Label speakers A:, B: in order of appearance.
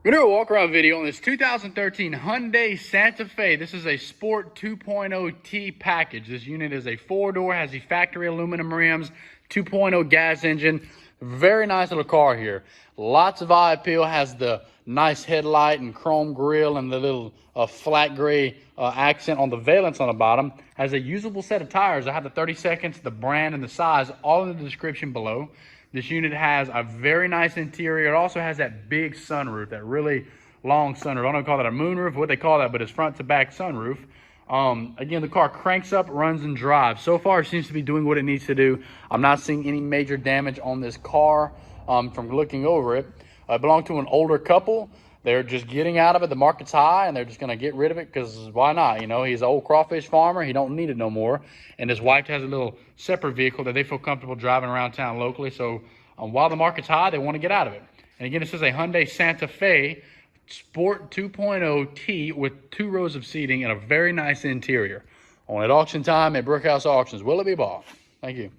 A: We're going to do a walk around video on this 2013 Hyundai Santa Fe. This is a Sport 2.0T package. This unit is a 4-door, has the factory aluminum rims, 2.0 gas engine. Very nice little car here. Lots of eye appeal, has the nice headlight and chrome grille and the little flat gray accent on the valence on the bottom. Has a usable set of tires. I have the 32nds, the brand, and the size all in the description below. This unit has a very nice interior. It also has that big sunroof, that really long sunroof. I don't know if they call that a moonroof, what they call that, but it's front to back sunroof. Again, the car cranks up, runs, and drives. So far, it seems to be doing what it needs to do. I'm not seeing any major damage on this car from looking over it. It belonged to an older couple. They're just getting out of it. The market's high, and they're just going to get rid of it because why not? You know, he's an old crawfish farmer. He don't need it no more. And his wife has a little separate vehicle that they feel comfortable driving around town locally. So while the market's high, they want to get out of it. And again, this is a Hyundai Santa Fe Sport 2.0T with 2 rows of seating and a very nice interior. On at auction time at Brookhouse Auctions. Will it be bought? Thank you.